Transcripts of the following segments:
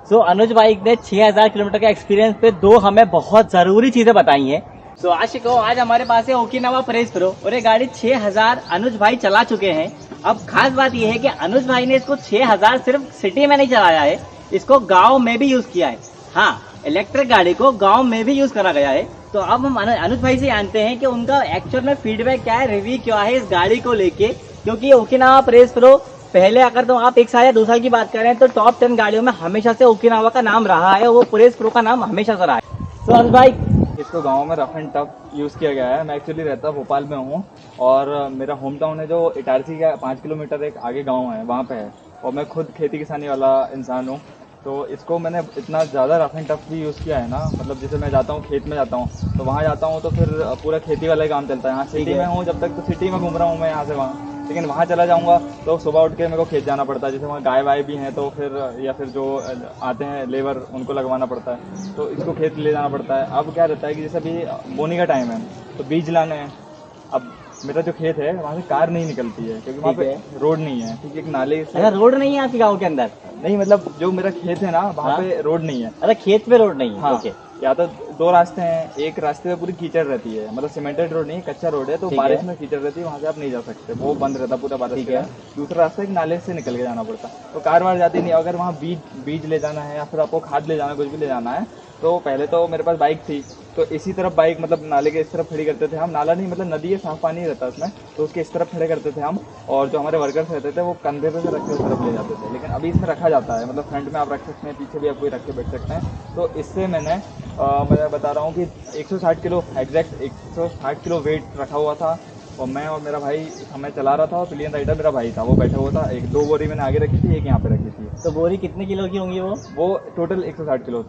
अनुज भाई ने 6000 किलोमीटर के एक्सपीरियंस पे दो हमें बहुत जरूरी चीजें बताई हैं। आशिको, आज हमारे पास है ओकिनावा परेज प्रो और ये गाड़ी 6000 अनुज भाई चला चुके हैं। अब खास बात यह है कि अनुज भाई ने इसको 6000 सिर्फ सिटी में नहीं चलाया है, इसको गांव में भी यूज किया है। हाँ, इलेक्ट्रिक गाड़ी को गांव में भी यूज करा गया है। तो अब हम अनुज भाई से जानते हैं कि उनका एक्चुअल में फीडबैक क्या है, रिव्यू क्या है इस गाड़ी को लेके। क्योंकि ओकिनावा परेज प्रो पहले अगर तो आप 1 साल या 2 साल की बात करें तो टॉप 10 गाड़ियों में हमेशा से ओकिनावा का नाम रहा है, वो परेज प्रो का नाम हमेशा से रहा है। अनुज भाई, इसको गांव में रफ एंड टफ यूज़ किया गया है। मैं एक्चुअली रहता भोपाल में हूँ और मेरा होम टाउन है जो इटारसी का 5 किलोमीटर एक आगे गांव है, वहाँ पे है। और मैं खुद खेती किसानी वाला इंसान हूँ, तो इसको मैंने इतना ज़्यादा रफ एंड टफ भी यूज़ किया है ना। मतलब जैसे मैं जाता हूँ खेत में जाता हूँ तो वहाँ जाता हूँ तो फिर पूरा खेती वाला ही काम चलता है। यहाँ सिटी में हूँ, जब तक तो सिटी में घूम रहा हूँ मैं यहाँ से वहाँ, लेकिन वहाँ चला जाऊँगा तो सुबह उठ के मेरे को खेत जाना पड़ता है। जैसे वहाँ गाय वाय भी हैं तो फिर या फिर जो आते हैं लेबर उनको लगवाना पड़ता है, तो इसको खेत ले जाना पड़ता है। अब क्या रहता है कि जैसे अभी बोनी का टाइम है तो बीज लाने हैं। अब मेरा जो खेत है वहाँ से कार नहीं निकलती है क्योंकि वहाँ पे रोड नहीं है। ठीक है, एक नाले से। अच्छा, रोड नहीं है आपके गाँव के अंदर? नहीं, मतलब जो मेरा खेत है ना वहाँ पे रोड नहीं है। अच्छा, खेत पे रोड नहीं है। हाँ, ओके। या तो 2 रास्ते हैं, एक रास्ते पे पूरी कीचड़ रहती है, मतलब सीमेंटेड रोड नहीं, कच्चा रोड है, तो बारिश में कीचड़ रहती है, वहाँ से आप नहीं जा सकते, वो बंद रहता पूरा बारिश के। दूसरा रास्ता एक नाले से निकल के जाना पड़ता, तो कार वार जाती नहीं। अगर वहाँ बीज ले जाना है या फिर आपको खाद ले जाना, कुछ भी ले जाना है, तो पहले तो मेरे पास बाइक थी तो इसी तरफ बाइक मतलब नाले के इस तरफ खड़ी करते थे हम। नाला नहीं, मतलब नदी है, साफ पानी रहता है उसमें, तो उसके इस तरफ खड़े करते थे हम। और जो हमारे वर्कर्स रहते थे वो कंधे पे से रख के उस तरफ ले जाते थे। लेकिन अभी इसमें रखा जाता है, मतलब फ्रंट में आप रख सकते हैं, पीछे भी आप कोई रख के बैठ सकते हैं। तो इससे मैं बता रहा हूँ कि 160 किलो एग्जैक्ट 160 किलो वेट रखा हुआ था। और मैं और मेरा भाई हमें चला रहा था और पिलियन राइडर मेरा भाई था, वो बैठा हुआ था। 2 बोरी मैंने आगे रखी थी, एक यहाँ पे रखी थी। तो बोरी कितने किलो की होंगी? वो टोटल 160 किलो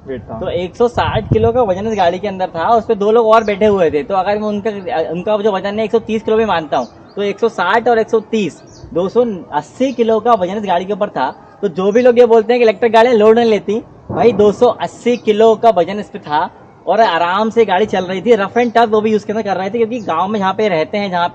वेट था। तो 160 किलो का वजन इस गाड़ी के अंदर था, उस पर 2 लोग और बैठे हुए थे। तो अगर मैं उनका जो वजन है 130 किलो भी मानता हूँ, तो 160 और 130 280 किलो का वजन इस गाड़ी के ऊपर था। तो जो भी लोग ये बोलते हैं कि इलेक्ट्रिक गाड़ियां लोड नहीं लेती, भाई 280 किलो का वजन इस पे था और आराम से गाड़ी चल रही थी। रफ एंड टफ वो भी यूज करना कर रहे थे, क्योंकि गाँव में जहाँ पे रहते हैं, जहाँ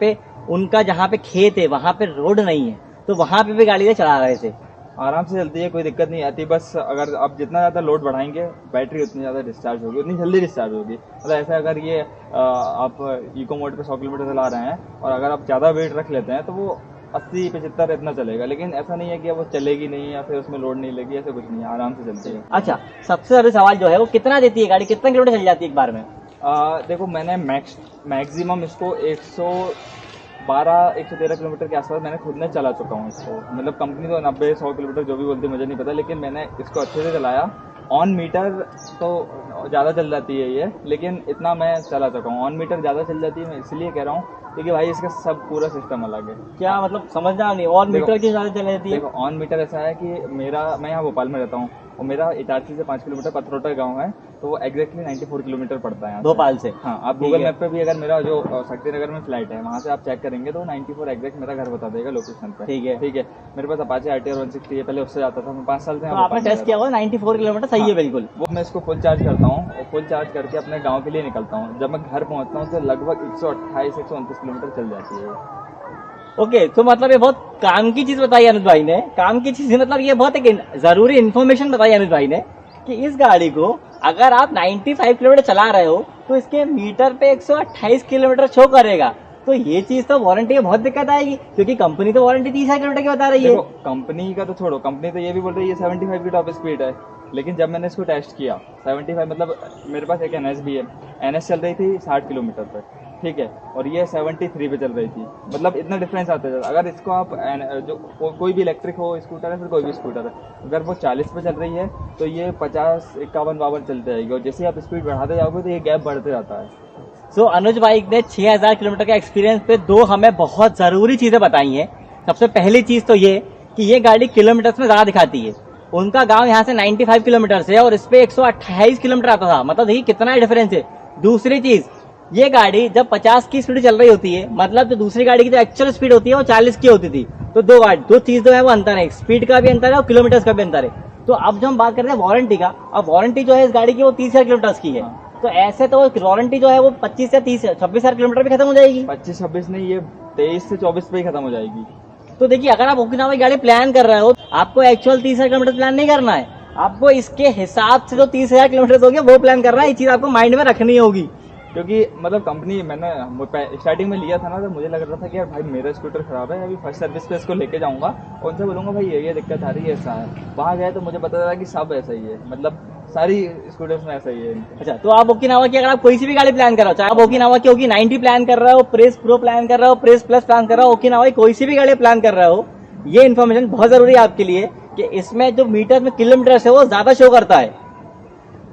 पे खेत है, वहाँ पे रोड नहीं है, तो वहाँ पे भी गाड़ी चला रहे थे। आराम से चलती है, कोई दिक्कत नहीं आती। बस अगर आप जितना ज़्यादा लोड बढ़ाएंगे बैटरी उतनी ज़्यादा डिस्चार्ज होगी, उतनी जल्दी डिस्चार्ज होगी। मतलब ऐसा अगर ये आप इको मोड पे 100 किलोमीटर चला रहे हैं और अगर आप ज़्यादा वेट रख लेते हैं तो वो 80-75 इतना चलेगा। लेकिन ऐसा नहीं है कि वो चलेगी नहीं या फिर उसमें लोड नहीं लेगी, ऐसा कुछ नहीं है, आराम से चलती है। अच्छा, सबसे ज़्यादा सवाल जो है वो कितना देती है गाड़ी, कितना किलोमीटर चल जाती है एक बार में? देखो, मैंने मैक्सिमम इसको 113 किलोमीटर के आसपास मैंने खुद ने चला चुका हूँ इसको। मतलब कंपनी तो 90-100 किलोमीटर जो भी बोलती है मुझे नहीं पता, लेकिन मैंने इसको अच्छे से चलाया। ऑन मीटर तो ज़्यादा चल जाती है ये, लेकिन इतना मैं चला चुका हूँ। ऑन मीटर ज़्यादा चल जाती है, मैं इसलिए कह रहा हूँ क्योंकि भाई इसका सब पूरा सिस्टम अलग है। क्या मतलब, समझना नहीं, ऑन मीटर की ज़्यादा चल जाती है? देखो, ऑन मीटर ऐसा है कि मैं यहाँ भोपाल में रहता हूँ और मेरा इटारसी से 5 किलोमीटर पथरोटा गाँव है, तो वो एग्जैक्टली 94 किलोमीटर पड़ता है भोपाल से। हाँ, आप गूगल मैप पे भी अगर मेरा जो शक्तिनगर में फ्लाइट है वहाँ से आप चेक करेंगे तो 94 एग्जैक्ट मेरा घर बता देगा लोकेशन पे। ठीक है। मेरे पास अपाचे RTR 160 है, पहले उससे जाता था मैं 5 साल से। आपने टेस्ट किया हुआ 94 किलोमीटर? सही है, बिल्कुल। वो मैं इसको फुल चार्ज करता हूँ और फुल चार्ज करके अपने गाँव के लिए निकलता हूँ। जब मैं घर पहुँचता हूँ तो लगभग 128-129 किलोमीटर चल जाती है। ओके, तो मतलब ये बहुत काम की चीज बताई अनुज भाई ने। काम की चीज मतलब ये बहुत एक जरूरी इन्फॉर्मेशन बताई अनुज भाई ने कि इस गाड़ी को अगर आप 95 किलोमीटर चला रहे हो तो इसके मीटर पे 128 किलोमीटर शो करेगा। तो ये चीज तो वारंटी में बहुत दिक्कत आएगी, क्योंकि कंपनी तो वारंटी 30 किलोमीटर की बता रही है। कंपनी का तो छोड़ो, कंपनी तो ये भी बोल रही है 75 की टॉप स्पीड है, लेकिन जब मैंने इसको टेस्ट किया 75, मतलब मेरे पास एक NS भी है, NS चल रही थी 60 किलोमीटर पे, ठीक है, और ये 73 पे चल रही थी। मतलब इतना डिफरेंस आता है। अगर इसको आप जो कोई भी इलेक्ट्रिक हो स्कूटर है, फिर कोई भी स्कूटर है, अगर वो 40 पे चल रही है तो ये 50, 51, 52 चलती जाएगी, और जैसे आप स्पीड बढ़ाते जाओगे तो ये गैप बढ़ते जाता है। अनुज भाई ने 6000 किलोमीटर के एक्सपीरियंस पे दो हमें बहुत जरूरी चीजें बताई हैं। सबसे पहली चीज तो ये कि ये गाड़ी किलोमीटर में ज्यादा दिखाती है। उनका गांव यहाँ से 95 किलोमीटर से और इस पे 128 किलोमीटर आता था, मतलब देखिए कितना डिफरेंस है। दूसरी चीज, ये गाड़ी जब 50 की स्पीड चल रही होती है, मतलब जो दूसरी गाड़ी की जो एक्चुअल स्पीड होती है वो 40 की होती थी। तो दो चीज जो है वो अंतर है, स्पीड का भी अंतर है और किलोमीटर का भी अंतर है। तो अब जो हम बात करते हैं वारंटी का, अब वारंटी जो है इस गाड़ी की वो 30,000 किलोमीटर की है। तो ऐसे तो वारंटी जो है वो 25 या 26,000 किलोमीटर भी खत्म हो जाएगी। 25-26 नहीं, ये 23 से 24 पे ही खत्म हो जाएगी। तो देखिए, अगर आप ओकिनावा की गाड़ी प्लान कर रहे हो, आपको एक्चुअल 30,000 किलोमीटर प्लान नहीं करना है, आपको इसके हिसाब से जो 30,000 किलोमीटर दोगे वो प्लान करना है, ये चीज आपको माइंड में रखनी होगी। क्योंकि मतलब कंपनी मैंने स्टार्टिंग में लिया था ना, तो मुझे लग रहा था कि यार भाई मेरा स्कूटर खराब है, अभी फर्स्ट सर्विस पे इसको लेके जाऊंगा और उनसे बोलूंगा भाई ये दिक्कत आ रही है, ऐसा है। वहाँ गए तो मुझे पता चला कि सब ऐसा ही है, मतलब सारी स्कूटर्स में ऐसा ही है। अच्छा, तो आप ओकिनावा की अगर आप कोई सी भी गाड़ी प्लान कर रहे हो, चाहे आप ओकिनावा की होगी 90 प्लान कर रहे हो, प्रेस प्रो प्लान कर रहे हो, प्रेस प्लस प्लान कर रहे हो, ओकिनावा की कोई सी भी गाड़ी प्लान कर रहे हो, ये इन्फॉर्मेशन बहुत जरूरी है आपके लिए कि इसमें जो मीटर में किलोमीटर है वो ज्यादा शो करता है।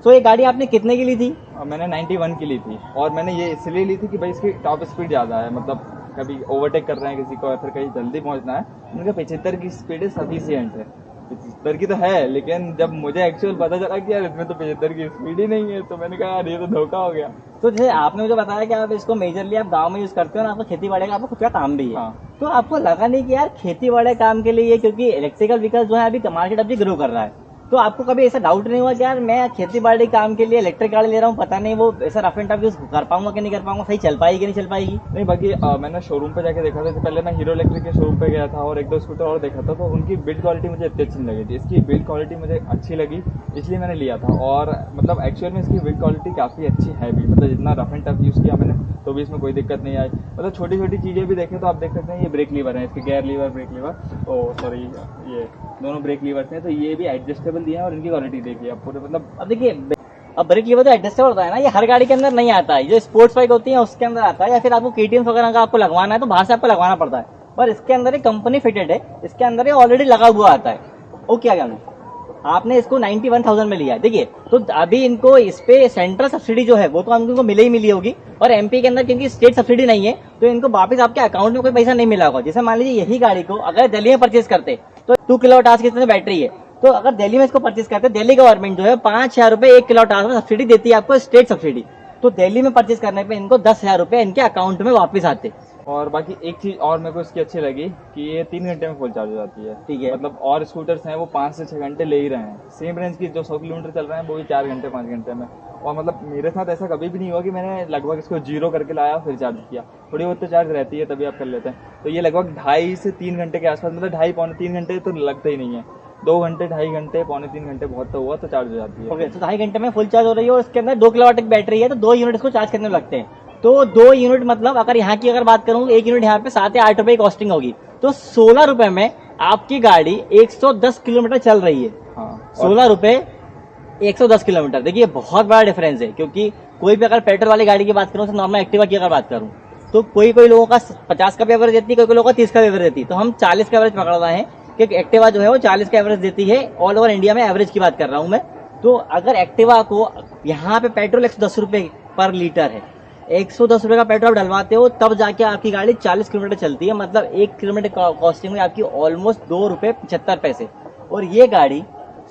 तो ये गाड़ी आपने कितने की ली थी? मैंने 91 की ली थी, और मैंने ये इसलिए ली थी कि भाई इसकी टॉप स्पीड ज़्यादा है, मतलब कभी ओवरटेक कर रहे हैं किसी को या फिर कहीं जल्दी पहुंचना है, उनका 75 की स्पीड है, सफिशियंट है। 75 की तो है, लेकिन जब मुझे एक्चुअल पता चला कि यार इसमें तो 75 की स्पीड ही नहीं है, तो मैंने कहा यार ये तो धोखा हो गया। तो जैसे आपने मुझे बताया कि आप इसको मेजरली आप गांव में यूज करते हो ना, आपको खेती बाड़ी का आपको खुद का काम भी है। हाँ। तो आपको लगा नहीं कि यार खेती बाड़ी काम के लिए, क्योंकि इलेक्ट्रिकल व्हीकल जो है अभी मार्केट अभी ग्रो कर रहा है, तो आपको कभी ऐसा डाउट नहीं हुआ कि यार मैं खेती बाड़ी काम के लिए इलेक्ट्रिक गाड़ी ले रहा हूँ, पता नहीं वो ऐसा रफ एंड टफ यूज कर पाऊंगा कि नहीं कर पाऊंगा, सही चल पाएगी कि नहीं चल पाएगी? नहीं, बाकी मैंने शोरूम पे जाके देखा था, इससे पहले मैं हीरो इलेक्ट्रिक के शोरूम पे गया था और एक दो स्कूटर और देखा था, तो उनकी बिल्ड क्वालिटी मुझे इतनी अच्छी नहीं लगी थी। इसकी बिल्ड क्वालिटी मुझे अच्छी लगी, इसलिए मैंने लिया था। और मतलब एक्चुअल में इसकी बिल्ड क्वालिटी काफ़ी अच्छी है भी, मतलब जितना रफ एंड टफ यूज़ किया मैंने तो भी इसमें कोई दिक्कत नहीं आई। मतलब छोटी छोटी चीज़ें भी देखें तो आप देख सकते हैं, ये ब्रेक लीवर है, इसके gear liver, brake lever, sorry ये दोनों ब्रेक लीवर्स हैं, तो ये भी एडजस्टेबल दिए हैं। और इनकी क्वालिटी देखिए आप पूरे, मतलब अब देखिए, अब ब्रेक लीवर तो एडजस्टेबल होता है ना, ये हर गाड़ी के अंदर नहीं आता है, जो स्पोर्ट्स बाइक होती है उसके अंदर आता है, या फिर आपको KTM वगैरह का आपको लगवाना है तो बाहर से आपको लगवाना पड़ता है, पर इसके अंदर एक कंपनी फिटेड है, इसके अंदर ये ऑलरेडी लगा हुआ आता है। ओके, क्या आपने इसको 91,000 में लिया है। देखिए, तो अभी इनको इस पे सेंट्रल सब्सिडी जो है वो तो इनको मिले ही मिली होगी, और MP के अंदर क्योंकि स्टेट सब्सिडी नहीं है तो इनको वापस आपके अकाउंट में कोई पैसा नहीं मिला होगा। जैसे मान लीजिए यही गाड़ी को अगर दिल्ली में परचेज करते तो 2 किलोवाट आवर की बैटरी है, तो अगर दिल्ली में इसको परचेज करते, दिल्ली गवर्नमेंट जो है 5,000 रुपए 1 किलोवाट आवर में सब्सिडी देती है आपको, स्टेट सब्सिडी। तो दिल्ली में परचेज करने पे इनको 10,000 रुपए इनके अकाउंट में वापस आते। और बाकी एक चीज और मेरे को इसकी अच्छी लगी कि ये 3 घंटे में फुल चार्ज हो जाती है। ठीक है। मतलब और स्कूटर्स हैं वो 5 से 6 घंटे ले ही रहे हैं, सेम रेंज की जो 100 किलोमीटर चल रहे हैं वो भी 4 घंटे 5 घंटे में। और मतलब मेरे साथ ऐसा कभी भी नहीं हुआ कि मैंने लगभग इसको 0 करके लाया फिर चार्ज किया, थोड़ी बहुत तो चार्ज रहती है तभी आप कर लेते हैं। तो ये लगभग 2.5 से 3 घंटे के आसपास, मतलब 2.5 पौने 3 घंटे तो लगते ही नहीं है, 2 घंटे 2.5 घंटे पौने 3 घंटे बहुत तो हुआ तो चार्ज हो जाती है। ओके, तो 2.5 घंटे में फुल चार्ज हो रही है, और इसके अंदर 2 किलोवाट की बैटरी है, तो 2 यूनिट इसको चार्ज करने में लगते हैं। तो 2 यूनिट मतलब अगर यहाँ की अगर बात करूँ, 1 यूनिट यहाँ पे 7 या 8 रुपए की कॉस्टिंग होगी, तो 16 रुपए में आपकी गाड़ी 110 किलोमीटर चल रही है। हाँ, 16 रुपए 110 किलोमीटर, देखिए बहुत बड़ा डिफरेंस है। क्योंकि कोई भी अगर पेट्रोल वाली गाड़ी की बात करूँ, तो नॉर्मल एक्टिवा की अगर बात करूँ, तो कोई लोगों का 50 का भी एवरेज देती है, कोई लोगों का 30 का भी एवरेज देती है, तो हम 40 का एवरेज पकड़ रहे हैं कि एक्टिवा जो है वो 40 का एवरेज देती है। ऑल ओवर इंडिया में एवरेज की बात कर रहा हूँ मैं। तो अगर एक्टिवा को यहाँ पे पेट्रोल 110 रुपए पर लीटर है, 110 रुपए का पेट्रोल डलवाते हो तब जाके आपकी गाड़ी 40 किलोमीटर चलती है, मतलब 1 किलोमीटर कॉस्टिंग में आपकी ऑलमोस्ट 2 रुपए 75 पैसे, और ये गाड़ी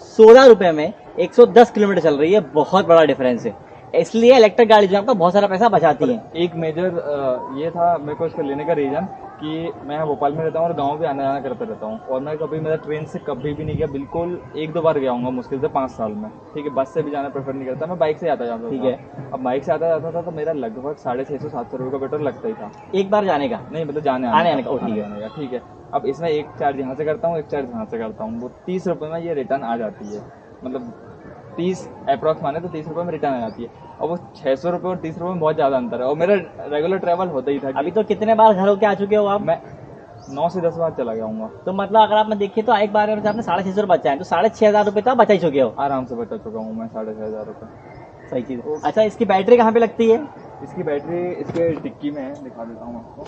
16 रुपए में 110 किलोमीटर चल रही है। बहुत बड़ा डिफरेंस है, इसलिए इलेक्ट्रिक गाड़ी जो है आपका बहुत सारा पैसा बचाती है। एक मेजर ये था मेरे को इसको लेने का रीजन कि मैं भोपाल में रहता हूँ और गांव भी आना जाना करता रहता हूँ, और मैं कभी मेरा ट्रेन से कभी भी नहीं गया, बिल्कुल 1-2 बार गया हूँ मुश्किल से 5 साल में। ठीक है, बस से भी जाना प्रेफर नहीं करता, मैं बाइक से आता जाता था। ठीक है। अब बाइक से आता जाता था तो मेरा लगभग 650-700 रुपये का पेट्रोल लगता ही था एक बार जाने का, नहीं, मतलब आने का। ठीक है। अब इसमें एक चार्ज यहाँ से करता हूँ, एक चार्ज यहाँ से करता हूँ, वो 30 रुपये में ये रिटर्न आ जाती है, मतलब 30 अप्रॉक्स माने तो 30 रुपये में रिटर्न आ जाती है। और वो 600 रुपये और 30 रुपये में बहुत ज़्यादा अंतर है, और मेरा रेगुलर ट्रैवल होता ही था। अभी तो कितने बार घर होके आ चुके हो आप? मैं 9 से 10 बार चला गया हूँ। तो मतलब अगर आप देखिए तो एक बार आपने 650 रुपये बचाए, तो 6,500 रुपये तो आप बचा ही चुके हो। आराम से बचा चुका हूँ मैं 6,500 रुपये। सही चीज। अच्छा, इसकी बैटरी कहाँ पे लगती है? इसकी बैटरी इसके डिक्की में है, दिखा देता हूँ आपको।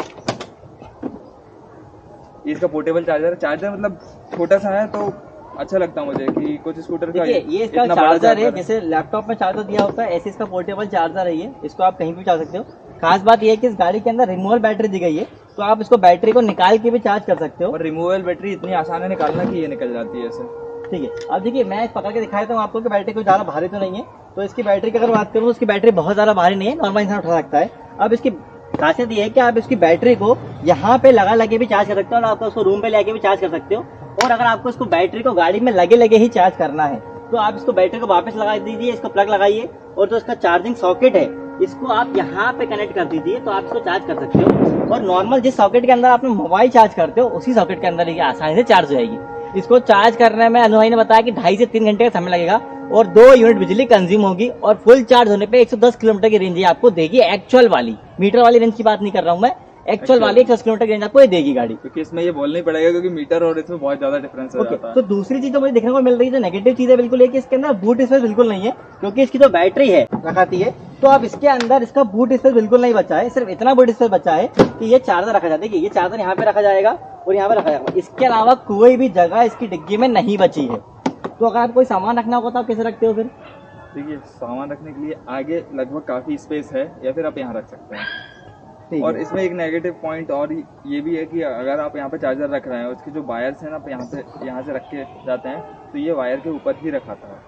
इसका पोर्टेबल चार्जर मतलब छोटा सा है, तो अच्छा लगता है मुझे कि कुछ स्कूटर का ये इसका चार्जर है, जैसे लैपटॉप में चार्जर दिया होता है ऐसे इसका पोर्टेबल चार्जर है ये, इसको आप कहीं भी चार्ज सकते हो। खास बात ये है कि इस गाड़ी के अंदर रिमूवेबल बैटरी दी गई है, तो आप इसको बैटरी को निकाल के भी चार्ज कर सकते हो। और रिमूवेबल बैटरी इतनी आसान है निकालना कि ये निकल जाती है ऐसे। ठीक है, अब देखिए मैं पकड़ के दिखा देता हूँ आपको कि बैटरी कोई ज्यादा भारी तो नहीं है। तो इसकी बैटरी की अगर बात करूँ, उसकी बैटरी बहुत ज्यादा भारी नहीं है, नॉर्मल इंसान उठा सकता है। अब इसकी खासियत ये है कि आप इसकी बैटरी को यहाँ पे लगे भी चार्ज कर सकते हो, और आप उसको रूम पे लेके भी चार्ज कर सकते हो। और अगर आपको इसको बैटरी को गाड़ी में लगे ही चार्ज करना है, तो आप इसको बैटरी को वापस लगा दीजिए, इसको प्लग लगाइए, और जो इसका चार्जिंग सॉकेट है इसको आप यहाँ पे कनेक्ट कर दीजिए, तो आप इसको चार्ज कर सकते हो। और नॉर्मल जिस सॉकेट के अंदर आपने मोबाइल चार्ज करते हो, उसी सॉकेट के अंदर ये आसानी से चार्ज हो जाएगी। इसको चार्ज करने में अनु भाई ने बताया कि 2.5 से 3 घंटे का समय लगेगा और 2 यूनिट बिजली कंज्यूम होगी और फुल चार्ज होने पे 110 किलोमीटर की रेंज ये आपको देगी। एक्चुअल वाली, मीटर वाली रेंज की बात नहीं कर रहा हूँ मैं, एक्चुअल वाली 110 किलोमीटर की रेंज आपको ये देगी गाड़ी। क्योंकि इसमें ये बोलना ही पड़ेगा क्योंकि मीटर और इसमें बहुत ज्यादा डिफरेंस हो जाता है। तो दूसरी चीज तो मुझे देखने को मिल रही है, जो नेगेटिव चीज है बिल्कुल है कि इसके अंदर बूट स्पेस बिल्कुल नहीं है, क्योंकि इसकी जो बैटरी है रखाती है तो अब इसके अंदर इसका बूट स्पेस बिल्कुल नहीं बचा है। सिर्फ इतना बूट स्पेस बचा है कि ये चार्जर रखा जाता है, ये चार्जर यहाँ पे रखा जाएगा और यहाँ पे रखा जाएगा। इसके अलावा कोई भी जगह इसकी डिग्गी में नहीं बची है। तो अगर आप कोई सामान रखना होगा तो आप कैसे रखते हो फिर? देखिए, सामान रखने के लिए आगे लगभग काफी स्पेस है, या फिर आप यहाँ रख सकते हैं। और इसमें एक नेगेटिव पॉइंट और ये भी है कि अगर आप यहाँ पे चार्जर रख रहे हैं, उसके जो वायर्स हैं ना, आप यहाँ से रख के जाते हैं तो ये वायर के ऊपर ही रखा था।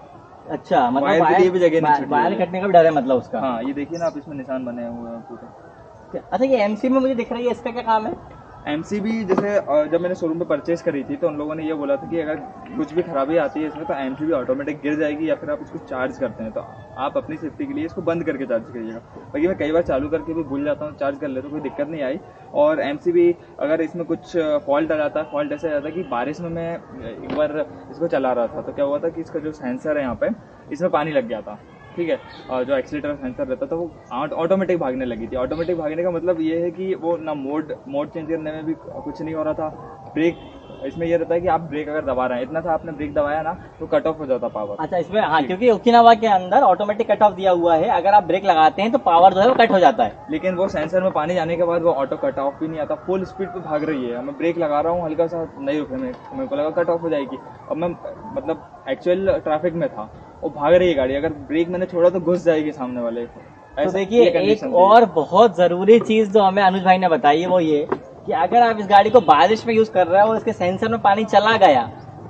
अच्छा, मतलब वायर के लिए भी जगह नहीं, वायर कटने का भी डर है मतलब उसका। हाँ, ये देखिए ना आप, इसमें निशान बने हुए हैं पूरे। अच्छा, ये एमसी में मुझे दिख रही है, इसका क्या काम है? एमसीबी जैसे जब मैंने शोरूम पे परचेज करी थी तो उन लोगों ने ये बोला था कि अगर कुछ भी खराबी आती है इसमें तो एमसीबी ऑटोमेटिक गिर जाएगी, या फिर आप इसको चार्ज करते हैं तो आप अपनी सेफ्टी के लिए इसको बंद करके चार्ज करिएगा। बाकी मैं कई बार चालू करके भी भूल जाता हूँ, चार्ज कर लेता हूँ, कोई दिक्कत नहीं आई। और एमसीबी अगर इसमें कुछ फॉल्ट आ जाता है, फॉल्ट ऐसा आ जाता है कि बारिश में मैं एक बार इसको चला रहा था तो क्या हुआ था कि इसका जो सेंसर है यहाँ पे, इसमें पानी लग गया था, ठीक है। और जो एक्सीलेटर सेंसर रहता था वो ऑटोमेटिक भागने लगी थी। ऑटोमेटिक भागने का मतलब ये है कि वो ना मोड चेंज करने में भी कुछ नहीं हो रहा था। ब्रेक इसमें ये रहता है कि आप ब्रेक अगर दबा रहे हैं, इतना था आपने ब्रेक दबाया ना तो कट ऑफ हो जाता पावर। अच्छा, इसमें हाँ, क्योंकि ओकिनावा के अंदर ऑटोमेटिक कट ऑफ दिया हुआ है, अगर आप ब्रेक लगाते हैं तो पावर जो है वो कट हो जाता है। लेकिन वो सेंसर में पानी जाने के बाद वो ऑटो कट ऑफ भी नहीं आता, फुल स्पीड पे भाग रही है। मैं ब्रेक लगा रहा हूँ, हल्का सा नहीं रुके, मेरे को लगा कट ऑफ हो जाएगी। अब मैं मतलब एक्चुअल ट्रैफिक में था, वो भाग रही है गाड़ी, अगर ब्रेक मैंने छोड़ा तो घुस जाएगी सामने वाले। तो देखिए, एक और बहुत जरूरी चीज जो हमें अनुज भाई ने बताई है वो ये कि अगर आप इस गाड़ी को बारिश में यूज कर रहे हो और इसके सेंसर में पानी चला गया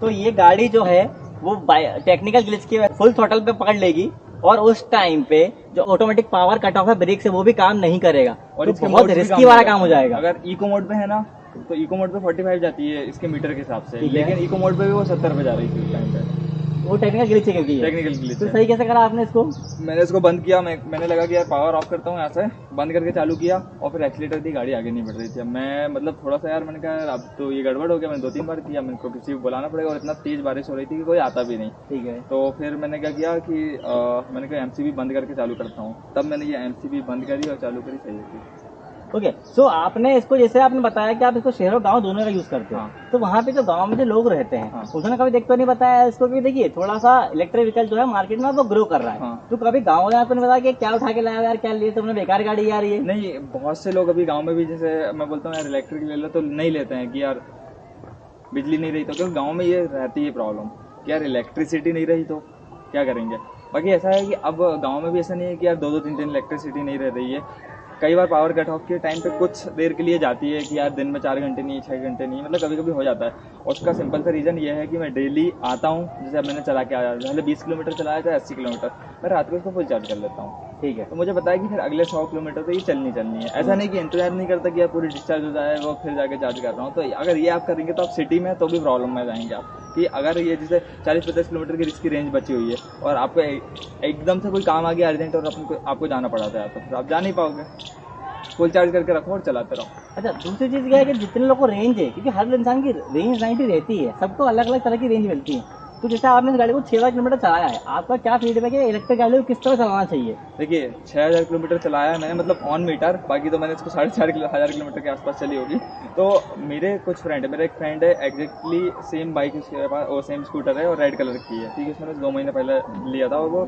तो ये गाड़ी जो है वो टेक्निकल ग्लिच की फुल थ्रॉटल पे पकड़ लेगी और उस टाइम पे जो ऑटोमेटिक पावर कट ऑफ है ब्रेक से वो भी काम नहीं करेगा और तो बहुत रिस्की वाला काम हो जाएगा। अगर इको मोड पे है ना तो इको मोड पे 45 जाती है इसके मीटर के हिसाब से, लेकिन इको मोड पे भी वो 70 पे जा रही थी उस टाइम पे। वो टेक्निकल ग्लिच है, टेक्निकल ग्लिच। तो सही कैसे करा आपने इसको? मैंने इसको बंद किया, मैंने लगा कि यार पावर ऑफ करता हूँ, यहाँ से बंद करके चालू किया और फिर एक्सीलेटर दी, गाड़ी आगे नहीं बढ़ रही थी। मैं मतलब थोड़ा सा यार मैंने कहा यार अब तो ये गड़बड़ हो गया। मैंने 2-3 बार किया, मेरे को किसी को बुलाना पड़ेगा और इतना तेज बारिश हो रही थी कि कोई आता भी नहीं। ठीक है, तो फिर मैंने क्या किया कि मैंने कहा एमसीबी बंद करके चालू करता हूँ। तब मैंने ये एमसीबी बंद करी और चालू करी, सही होगी। ओके। सो आपने इसको, जैसे आपने बताया कि आप इसको शहर और गांव दोनों का यूज करते हो, हाँ। तो वहाँ पे जो गांव में जो लोग रहते हैं, हाँ। उन्होंने कभी देख तो नहीं बताया इसको कि देखिए थोड़ा सा इलेक्ट्रिक व्हीकल जो है मार्केट में वो ग्रो कर रहा है। हाँ। तो कभी गाँव वाले आपको नहीं बताया कि क्या उठा के लाया यार, क्या लिए तुमने, बेकार गाड़ी आ रही है? नहीं, बहुत से लोग अभी गाँव में भी, जैसे मैं बोलता हूँ यार इलेक्ट्रिक ले लो तो नहीं लेते हैं कि यार बिजली नहीं रही तो, क्योंकि गाँव में ये रहती है प्रॉब्लम कि यार इलेक्ट्रिसिटी नहीं रही तो क्या करेंगे। बाकी ऐसा है कि अब गाँव में भी ऐसा नहीं है कि यार 2-3 इलेक्ट्रिसिटी नहीं रह रही है। कई बार पावर कट ऑफ के टाइम पे कुछ देर के लिए जाती है कि यार दिन में 4 घंटे नहीं, 6 घंटे नहीं, मतलब कभी कभी हो जाता है। और उसका सिंपल सा रीज़न ये है कि मैं डेली आता हूँ, जैसे अब मैंने चला के आया, पहले 20 किलोमीटर चलाया था, 80 किलोमीटर, मैं रात को इसको फुल चार्ज कर लेता हूँ। ठीक है, तो मुझे पता है कि फिर अगले 100 किलोमीटर तो ये चलनी है। ऐसा नहीं कि इंतजार नहीं करता कि यार पूरी डिस्चार्ज हो जाए वो फिर जाके चार्ज कर रहा हूँ। तो अगर ये आप करेंगे तो आप सिटी में तो भी प्रॉब्लम में जाएंगे आप, कि अगर ये जैसे 40-50 किलोमीटर की इसकी रेंज बची हुई है और आपको एकदम से कोई काम आ गया अर्जेंट और आपको जाना पड़ा था, तो फिर आप जा नहीं पाओगे। फुल चार्ज करके रखो और चलाते रहो। अच्छा, दूसरी चीज क्या है कि जितने लोगों को रेंज है, क्योंकि हर इंसान की रेंज 90 रहती है, सबको अलग अलग तरह की रेंज मिलती है। तो जैसे आपने इस गाड़ी को 6000 किलोमीटर चलाया है, आपका क्या फीडबैक है इलेक्ट्रिक गाड़ी को किस तरह चलाना चाहिए? देखिए, 6000 किलोमीटर चलाया है मैंने, मतलब ऑन मीटर, बाकी तो मैंने इसको 4,500 किलोमीटर के आसपास चली होगी। तो मेरे कुछ फ्रेंड है, मेरा एक फ्रेंड है एग्जैक्टली सेम बाइक उसके पास और सेम स्कूटर है और रेड कलर की है, ठीक है। उसने 2 महीने पहले लिया था और वो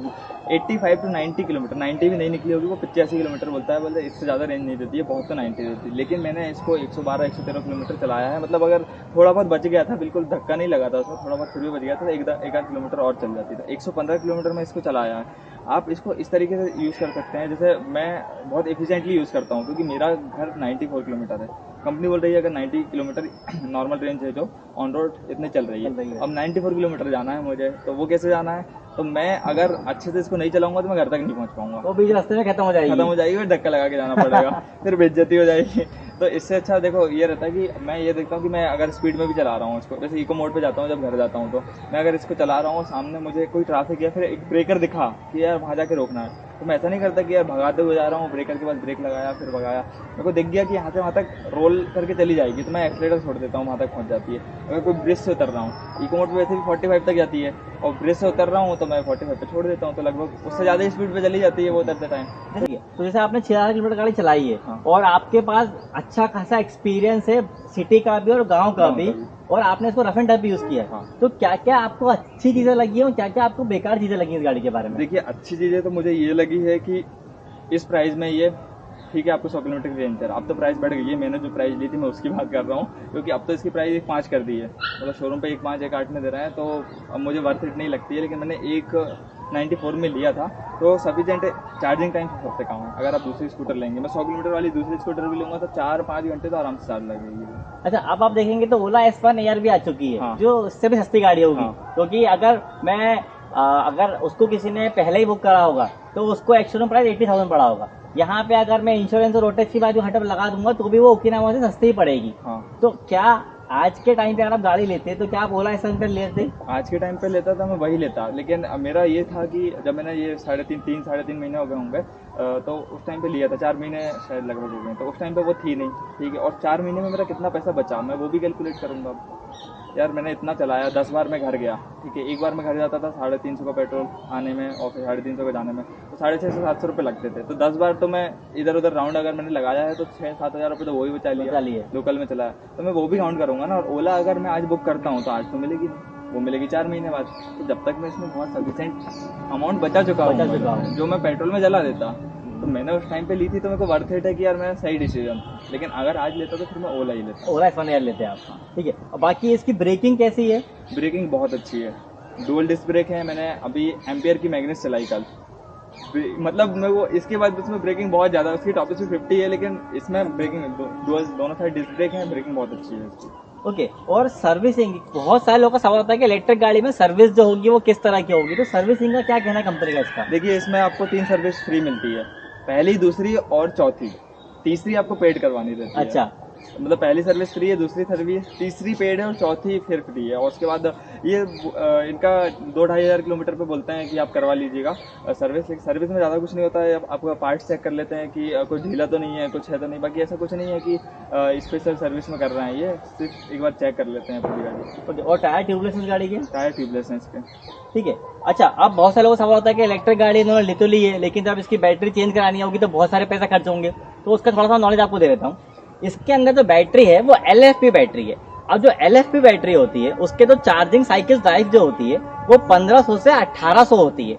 85 to 90 किलोमीटर, 90 भी नहीं निकली होगी, वो 85 किलोमीटर बोलता है, बोलते इससे ज़्यादा रेंज नहीं देती है, बहुत तो 90 देती है। लेकिन मैंने इसको 112-113 किलोमीटर चलाया है, मतलब अगर थोड़ा बहुत बच गया था, बिल्कुल धक्का नहीं लगा था उसमें, थोड़ा बहुत फिर भी बच गया था, एक आध किलोमीटर और चल जाती था। 115 किलोमीटर में इसको चलाया है। आप इसको इस तरीके से यूज़ कर सकते हैं, जैसे मैं बहुत एफिशिएंटली यूज़ करता हूँ, क्योंकि मेरा घर 94 किलोमीटर है। कंपनी बोल रही है अगर 90 किलोमीटर नॉर्मल रेंज है जो ऑन रोड इतने चल रही है, अब 94 किलोमीटर जाना है मुझे, तो वो कैसे जाना है? तो मैं अगर अच्छे से इसको नहीं चलाऊंगा तो मैं घर तक नहीं पहुंच पाऊंगा, वो बीच रास्ते में खत्म हो जाएगी, फिर धक्का लगा के जाना पड़ेगा, फिर बेइज्जती हो जाएगी। तो इससे अच्छा देखो ये रहता है कि मैं ये देखता हूँ कि मैं अगर स्पीड में भी चला रहा हूँ इसको, जैसे इको मोड पे जाता हूँ जब घर जाता हूँ, तो मैं अगर इसको चला रहा हूँ और सामने मुझे कोई ट्रैफिक या फिर एक ब्रेकर दिखा कि यार वहाँ जाके रोकना है, तो मैं ऐसा नहीं करता कि यार भगाते हुए जा रहा हूँ, ब्रेकर के बाद ब्रेक लगाया फिर भगाया, मेरे को दिख गया कि यहाँ से वहाँ तक रोल करके चली जाएगी तो मैं एक्सीलेटर छोड़ देता हूँ, वहाँ तक पहुँच जाती है। अगर कोई ब्रिज से उतर रहा हूँ, इको मोड पे वैसे भी 45 तक जाती है और ब्रिज से उतर रहा हूँ तो मैं 45 पे छोड़ देता हूँ, तो लगभग उससे ज़्यादा स्पीड पे चली जाती है वो उतरते टाइम। तो जैसे आपने 6000 किलोमीटर गाड़ी चलाई है, हाँ। और आपके पास अच्छा खासा एक्सपीरियंस है सिटी का भी और गांव का भी, और आपने इसको रफ एंड टफ भी यूज किया है, हाँ। तो क्या क्या आपको अच्छी चीजें लगी है और क्या क्या आपको बेकार चीजें लगी है इस गाड़ी के बारे में? देखिए अच्छी चीज़ें तो मुझे ये लगी है कि इस प्राइस में ये ठीक है, आपको 100 किलोमीटर की रेंज है। अब तो प्राइस बढ़ गई है, मैंने जो प्राइस ली थी मैं उसकी बात कर रहा हूँ, क्योंकि अब तो इसकी प्राइस 1.5 कर दी है, मतलब शोरूम पे 1.5 1.8 में दे रहे हैं, तो अब मुझे वर्थ इट नहीं लगती है। लेकिन मैंने 194 में लिया था तो सफिशिएंट चार्जिंग टाइम सबसे कम है। अगर आप दूसरी स्कूटर लेंगे, मैं 100 किलोमीटर वाली दूसरी स्कूटर भी लूँगा तो 4-5 घंटे तो आराम से चार्ज लगेगी। अच्छा, अब आप देखेंगे तो ओला S1 AR भी आ चुकी है, हाँ। जो उससे भी सस्ती गाड़ी होगी, हाँ। क्योंकि अगर उसको किसी ने पहले ही बुक करा होगा तो उसको एक्चुअल प्राइस 80,000 पड़ा होगा। यहाँ पे अगर मैं इंश्योरेंस और रोटेक्स की बाजू हटअप लगा दूंगा तो भी वो ओकिनावा से सस्ती ही पड़ेगी। हाँ। तो क्या आज के टाइम पे अगर आप गाड़ी लेते तो क्या आप ओला S1 पे लेते? आज के टाइम पे लेता था मैं वही लेता, लेकिन मेरा ये था कि जब मैंने ये 3.5 महीने हो गए होंगे, तो उस टाइम पे लिया था, 4 महीने शायद लगभग हो गए, तो उस टाइम पे वो थी नहीं, ठीक है। और 4 महीने में मेरा कितना पैसा बचा मैं वो भी कैलकुलेट करूंगा। यार मैंने इतना चलाया, 10 बार मैं घर गया, ठीक है, एक बार मैं घर जाता था 350 का पेट्रोल आने में और फिर 350 का जाने में, तो 650-700 रुपये लगते थे। तो 10 बार तो मैं इधर उधर राउंड अगर मैंने लगाया है तो 6-7 हज़ार रुपये तो वही बचा लिया लोकल में चलाया, तो मैं वो भी काउंट करूंगा ना। और ओला अगर मैं आज बुक करता हूँ तो आज तो मिलेगी नहीं, वो मिलेगी 4 महीने बाद। तो जब तक मैं इसमें बहुत सफिशिएंट अमाउंट बचा चुका हूँ जो मैं पेट्रोल में जला देता, तो मैंने उस टाइम पे ली थी तो मेरे को वर्थ इट है कि यार मेरा सही डिसीजन। लेकिन अगर आज लेता तो फिर मैं ओला ही लेता। ओला S1 AR लेते हैं आप, ठीक है। और बाकी इसकी ब्रेकिंग कैसी है? ब्रेकिंग बहुत अच्छी है, डुअल डिस्क ब्रेक है। मैंने अभी एम्पियर की मैग्नेट चलाई कल, मतलब मैं वो इसके बाद इसमें ब्रेकिंग बहुत ज़्यादा, उसकी टॉप स्पीड 50 है लेकिन इसमें ब्रेकिंग दोनों साइड डिस्क ब्रेक है, ब्रेकिंग बहुत अच्छी है इसकी। ओके। और सर्विसिंग, बहुत सारे लोगों का सवाल होता है कि इलेक्ट्रिक गाड़ी में सर्विस जो होगी वो किस तरह की होगी, तो सर्विसिंग का क्या कहना है कंपनी का इसका? देखिए इसमें आपको 3 सर्विस फ्री मिलती है, पहली, दूसरी और चौथी। तीसरी आपको पेड करवानी रहती है। अच्छा, मतलब पहली सर्विस फ्री है, दूसरी सर्विस, तीसरी पेड है और चौथी फिर फ्री है। और उसके बाद ये इनका 2-2.5 हज़ार किलोमीटर पे बोलते हैं कि आप करवा लीजिएगा सर्विस। सर्विस में ज़्यादा कुछ नहीं होता है, आपका पार्ट्स चेक कर लेते हैं कि कुछ ढीला तो नहीं है, कुछ है तो नहीं, बाकी ऐसा कुछ नहीं है कि स्पेशल सर्विस में कर रहे हैं, ये सिर्फ एक बार चेक कर लेते हैं पूरी गाड़ी। और टायर ट्यूबलेस इस गाड़ी के? टायर ट्यूबलेस हैं इसके, ठीक है। अच्छा, अब बहुत सारे लोगों को सवाल होता है कि इलेक्ट्रिक गाड़ी इन्होंने ले तो ली है, लेकिन जब इसकी बैटरी चेंज करानी होगी तो बहुत सारे पैसे खर्च होंगे, तो उसका थोड़ा सा नॉलेज आपको दे देता हूँ। इसके अंदर जो बैटरी है वो LFP बैटरी है। अब जो LFP बैटरी होती है उसके तो चार्जिंग साइकिल लाइफ जो होती है वो 1500 से 1800 होती है।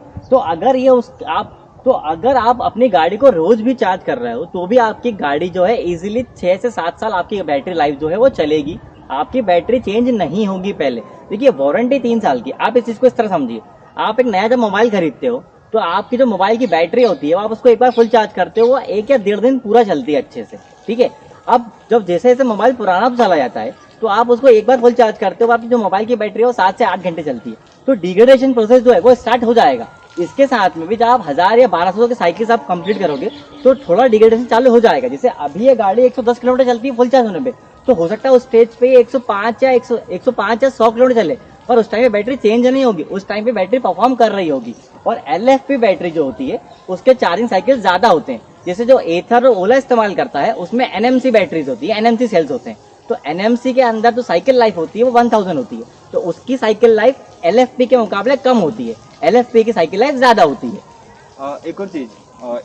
तो अगर आप अपनी गाड़ी को रोज भी चार्ज कर रहे हो तो भी आपकी गाड़ी जो है इजीली 6 से 7 साल आपकी बैटरी लाइफ जो है वो चलेगी, आपकी बैटरी चेंज नहीं होगी। पहले देखिए, वारंटी 3 साल की। आप इस चीज को इस तरह समझिए, आप एक नया जब मोबाइल खरीदते हो तो आपकी जो मोबाइल की बैटरी होती है वो आप उसको एक बार फुल चार्ज करते हो, वो 1 या 1.5 दिन पूरा चलती है अच्छे से, ठीक है। अब जब जैसे जैसे मोबाइल पुराना चला जाता है तो आप उसको एक बार फुल चार्ज करते हो, आपकी जो मोबाइल की बैटरी है वो 7 से 8 घंटे चलती है, तो डिग्रेडेशन प्रोसेस जो है वो स्टार्ट हो जाएगा। इसके साथ में भी जब आप 1000 या 1200 के साइकिल आप कंप्लीट करोगे तो थोड़ा डिग्रेडेशन चालू हो जाएगा। जैसे अभी ये गाड़ी 110 किलोमीटर चलती है फुल चार्ज होने पे, तो हो सकता है उस स्टेज पे 105 या 100 किलोमीटर चले, पर उस टाइम पे बैटरी चेंज नहीं होगी, उस टाइम पे बैटरी परफॉर्म कर रही होगी। और LFP बैटरी जो होती है उसके चार्जिंग साइकिल ज्यादा होते हैं। जैसे जो एथर और ओला इस्तेमाल करता है उसमें NMC बैटरीज होती है, NMC सेल्स होते हैं, तो NMC के अंदर जो साइकिल लाइफ होती है वो 1000 होती है, तो उसकी साइकिल लाइफ LFP के मुकाबले कम होती है, LFP की साइकिल लाइफ ज्यादा होती है। एक और चीज,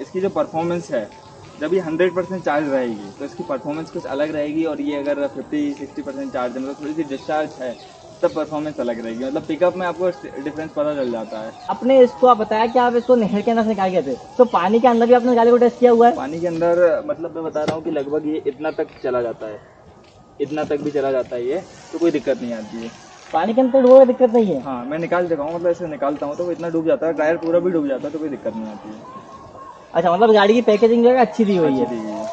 इसकी जो परफॉर्मेंस है, जब ये 100% चार्ज रहेगी तो इसकी परफॉर्मेंस कुछ अलग रहेगी, और ये अगर 50-60% चार्ज है, मतलब थोड़ी सी डिस्चार्ज है, तब परफॉर्मेंस अलग रहेगी। मतलब पिकअप में आपको डिफरेंस पता चल जाता है। आपने इसको आप बताया कि आप इसको नहर के अंदर से निकाल गए थे, तो पानी के अंदर भी आपने गाड़ी को टेस्ट किया हुआ है? पानी के अंदर मतलब मैं बता रहा हूँ कि लगभग ये इतना तक चला जाता है, इतना तक भी चला जाता है ये, तो कोई दिक्कत नहीं आती है। पानी के अंदर डूबने दिक्कत नहीं है? हाँ, मैं निकाल चुका हूँ, मतलब ऐसे निकालता हूँ तो वो इतना डूब जाता है, टायर पूरा भी डूब जाता है तो कोई दिक्कत नहीं आती है। अच्छा, मतलब गाड़ी की पैकेजिंग जो है अच्छी दी हुई है।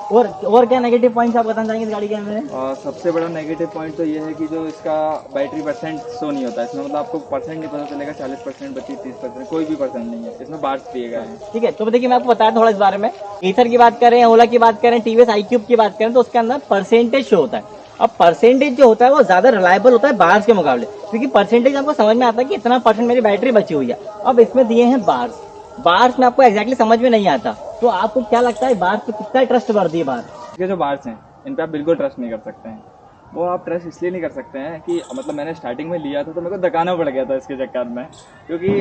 और क्या नेगेटिव पॉइंट्स आप बताना चाहेंगे इस गाड़ी के अंदर? सबसे बड़ा नेगेटिव पॉइंट तो ये है कि जो इसका बैटरी परसेंट शो नहीं होता है इसमें, मतलब आपको परसेंट नहीं पता चलेगा, 40%, 25-30%, कोई भी परसेंट नहीं है इसमें, बार्स दिए गए हैं। ठीक है, तो देखिए मैं आपको बताया थोड़ा इस बारे में। ईथर की बात करें, ओला की बात करें, TVS iQube की बात करें, तो उसके अंदर परसेंटेज शो होता है। अब परसेंटेज जो होता है वो ज्यादा रिलायबल होता है बार्स के मुकाबले, क्योंकि परसेंटेज आपको समझ में आता है कि इतना % मेरी बैटरी बची हुई है। अब इसमें दिए हैं बार्स, बार्स में आपको एग्जैक्टली समझ में नहीं आता, तो आपको क्या लगता है बार्स पे कितना ट्रस्ट वर्दी है बार? ये जो बार्स हैं इन पे आप बिल्कुल ट्रस्ट नहीं कर सकते हैं। वो आप ट्रस्ट इसलिए नहीं कर सकते हैं कि मतलब मैंने स्टार्टिंग में लिया था तो मेरे को दकाना पड़ गया था इसके चक्कर में, क्योंकि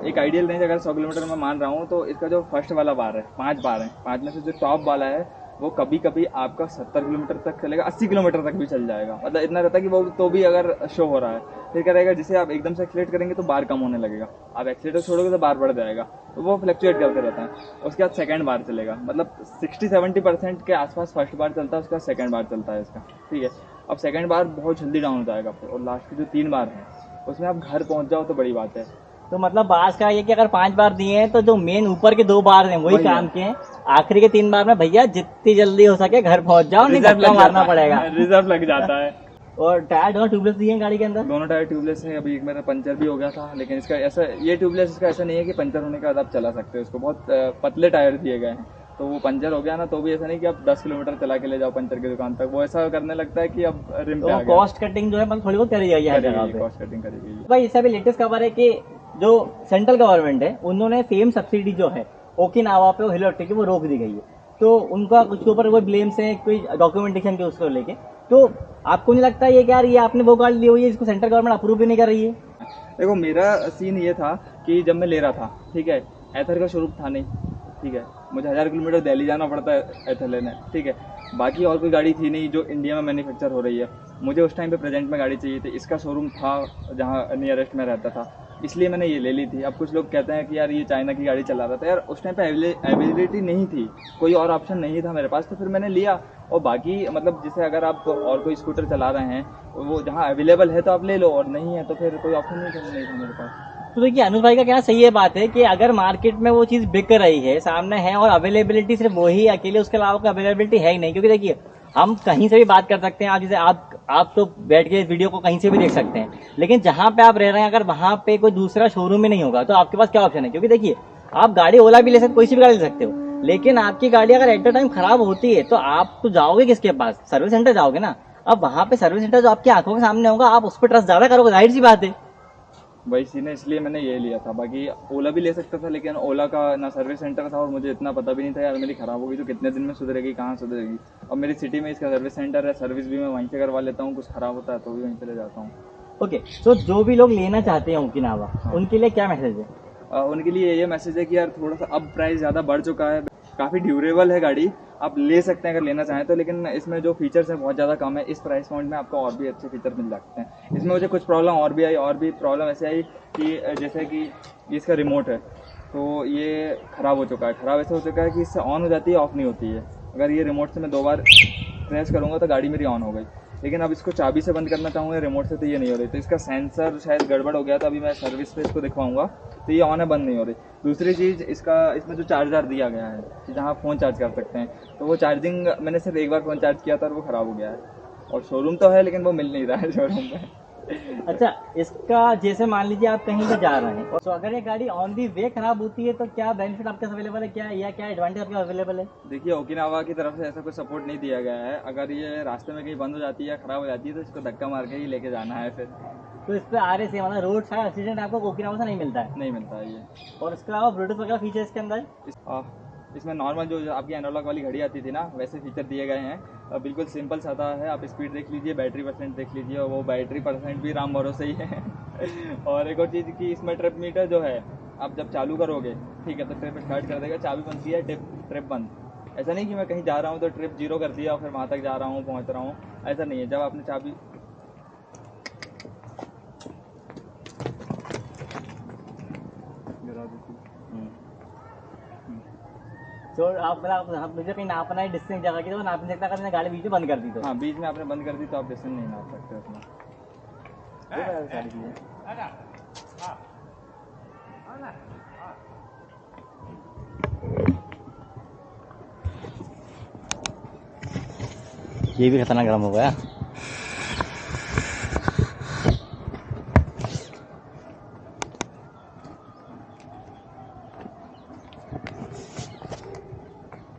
एक आइडियल रेंज अगर 100 किलोमीटर में मान रहा हूँ तो इसका जो फर्स्ट वाला बार है, 5 बार है, 5 में से जो टॉप वाला है वो कभी कभी आपका 70 किलोमीटर तक चलेगा, 80 किलोमीटर तक भी चल जाएगा। मतलब इतना रहता है कि वो तो भी अगर शो हो रहा है, फिर क्या रहेगा, जिसे आप एकदम से एक्सीलेट करेंगे तो बार कम होने लगेगा, आप एक्सीलेटर छोड़ोगे तो बार बढ़ जाएगा, तो वो फ्लक्चुएट करते रहता है। उसके बाद सेकंड बार चलेगा, मतलब 60-70% के आसपास फर्स्ट बार चलता है, उसके बाद सेकंड बार चलता है इसका, ठीक है। अब सेकंड बार बहुत जल्दी डाउन हो जाएगा फिर, और लास्ट के जो 3 बार है उसमें आप घर पहुंच जाओ तो बड़ी बात है। तो मतलब बार्स का ये कि अगर 5 बार दिए हैं तो जो मेन ऊपर के 2 बार हैं वही काम के हैं, आखिरी के 3 बार में भैया जितनी जल्दी हो सके घर पहुंच जाओ, नहीं धक्का मारना पड़ेगा, रिजर्व लग जाता है। और टायर दोनों ट्यूबलेस दिए हैं गाड़ी के अंदर? दोनों टायर ट्यूबलेस है। अभी एक मेरा पंचर भी हो गया था, लेकिन इसका ऐसा, ये ट्यूबलेस इसका ऐसा नहीं है कि पंचर होने के बाद आप चला सकते हो इसको, बहुत पतले टायर दिए गए हैं, तो वो पंचर हो गया ना तो भी ऐसा नहीं कि आप 10 किलोमीटर चला के ले जाओ पंचर की दुकान तक, वो ऐसा करने लगता है कि अब रिम पे आ गया। कॉस्ट कटिंग जो है मतलब थोड़ी बहुत करी जाएगी हर जगह पे। कॉस्ट कटिंग करी गई है। भाई इससे अभी लेटेस्ट खबर है कि जो सेंट्रल गवर्नमेंट है उन्होंने फेम सब्सिडी जो है ओकिनावा पे हिल इलेक्ट्रिक की वो रोक दी गई है, तो उनका उसके ऊपर वो ब्लेम्स हैं कोई डॉक्यूमेंटेशन के उसको लेके, तो आपको नहीं लगता ये कि यार ये आपने वो गाड़ी ली हुई है इसको सेंट्रल गवर्नमेंट अप्रूव भी नहीं कर रही है? देखो मेरा सीन ये था कि जब मैं ले रहा था, ठीक है, एथर का शोरूम था नहीं, ठीक है, मुझे 1000 किलोमीटर दिल्ली जाना पड़ता है एथर लेने, ठीक है, बाकी और कोई गाड़ी थी नहीं जो इंडिया में मैन्युफैक्चर हो रही है, मुझे उस टाइम पे प्रेजेंट में गाड़ी चाहिए थी, इसका शोरूम था जहाँ नियरेस्ट में रहता था, इसलिए मैंने ये ले ली थी। अब कुछ लोग कहते हैं कि यार ये चाइना की गाड़ी चला रहा था, यार उस टाइम पे अवेलेबिलिटी नहीं थी, कोई और ऑप्शन नहीं था मेरे पास, तो फिर मैंने लिया। और बाकी मतलब जैसे अगर आप और कोई स्कूटर चला रहे हैं वो जहाँ अवेलेबल है तो आप ले लो, और नहीं है तो फिर कोई ऑप्शन नहीं था मेरे पास। तो देखिए अनुज भाई का क्या सही है बात है कि अगर मार्केट में वो चीज बिक रही है, सामने है, और अवेलेबिलिटी सिर्फ वही अकेले, उसके अलावा कोई अवेलेबिलिटी है ही नहीं, क्योंकि देखिए हम कहीं से भी बात कर सकते हैं, आप जैसे आप तो बैठ के इस वीडियो को कहीं से भी देख सकते हैं, लेकिन जहां पे आप रह रहे हैं अगर वहां पे कोई दूसरा शोरूम ही नहीं होगा तो आपके पास क्या ऑप्शन है? क्योंकि देखिए आप गाड़ी ओला भी ले सकते, कोई सी भी गाड़ी ले सकते हो, लेकिन आपकी गाड़ी अगर एट द टाइम खराब होती है तो आप तो जाओगे किसके पास? सर्विस सेंटर जाओगे ना। अब वहां पे सर्विस सेंटर जो आपकी आंखों के सामने होगा आप उस पर ट्रस्ट ज्यादा करोगे, जाहिर सी बात है। वही सीन है, इसलिए मैंने ये लिया था। बाकी ओला भी ले सकता था, लेकिन ओला का ना सर्विस सेंटर था और मुझे इतना पता भी नहीं था यार मेरी खराब होगी तो कितने दिन में सुधरेगी, कहाँ सुधरेगी। और मेरी सिटी में इसका सर्विस सेंटर है, सर्विस भी मैं वहीं से करवा लेता हूँ, कुछ खराब होता है तो भी वहीं से ले जाता हूँ। ओके, तो जो भी लोग लेना चाहते हैं ओकिनावा, उनके लिए क्या मैसेज है? उनके लिए ये मैसेज है कि यार थोड़ा सा अब प्राइस ज़्यादा बढ़ चुका है, काफ़ी ड्यूरेबल है गाड़ी, आप ले सकते हैं अगर लेना चाहें तो, लेकिन इसमें जो फीचर्स हैं बहुत ज़्यादा कम है। इस प्राइस पॉइंट में आपको और भी अच्छे फीचर मिल सकते हैं। इसमें मुझे कुछ प्रॉब्लम और भी आई, और भी प्रॉब्लम ऐसे आई कि जैसे कि इसका रिमोट है तो ये ख़राब हो चुका है। ख़राब ऐसे हो चुका है कि इससे ऑन हो जाती है, ऑफ नहीं होती है। अगर ये रिमोट से मैं 2 बार प्रेस करूँगा तो गाड़ी मेरी ऑन हो गई, लेकिन अब इसको चाबी से बंद करना चाहूँगा रिमोट से तो ये नहीं हो रही, तो इसका सेंसर शायद गड़बड़ हो गया था। अभी मैं सर्विस पे इसको दिखवाऊंगा तो ये ऑन है, बंद नहीं हो रही। दूसरी चीज़ इसमें जो चार्जर दिया गया है कि जहाँ फ़ोन चार्ज कर सकते हैं, तो वो चार्जिंग मैंने सिर्फ एक बार फ़ोन चार्ज किया था और वो ख़राब हो गया है। और शोरूम तो है लेकिन वो मिल नहीं रहा है शोरूम में। अच्छा, इसका जैसे मान लीजिए आप कहीं भी जा रहे हैं तो अगर ये गाड़ी ऑन दी वे खराब होती है तो क्या बेनिफिट आपके पास अवेलेबल है, क्या या क्या एडवांटेज आपके अवेलेबल है? देखिए ओकिनावा की तरफ से ऐसा कोई सपोर्ट नहीं दिया गया है। अगर ये रास्ते में कहीं बंद हो जाती है या खराब हो जाती है तो इसको धक्का मार के ही लेके जाना है फिर। तो इस पे RS मतलब रोड साइड असिस्टेंट आपको ओकिनावा से नहीं मिलता है? नहीं मिलता है ये। और इसके अलावा ब्लूटूथ वगैरह फीचर इसके अंदर? इसमें नॉर्मल जो आपकी एनालॉग वाली घड़ी आती थी ना, वैसे फीचर दिए गए हैं। बिल्कुल सिंपल सादा है। आप स्पीड देख लीजिए, बैटरी परसेंट देख लीजिए, और वो बैटरी परसेंट भी राम भरोसे ही है। और एक और चीज़ कि इसमें ट्रिप मीटर जो है, आप जब चालू करोगे, ठीक है, तो ट्रिप स्टार्ट कर देगा, चाबी बनती है, ट्रिप बंद। ऐसा नहीं कि मैं कहीं जा रहा हूँ तो ट्रिप 0 कर दिया और फिर वहाँ तक जा रहा हूँ, पहुँच रहा हूँ, ऐसा नहीं है। जब आपने चाबी तो आप मुझे कहीं नापना है डिस्टेंस जगह की तो नाप नहीं सकता अगर मैंने गाड़ी बीच में बंद कर दी तो? हाँ, बीच में आपने बंद कर दी तो आप डिस्टेंस नहीं नाप सकते उसमें। सारी चीज़ें ये भी खतरनाक गर्म हो गया।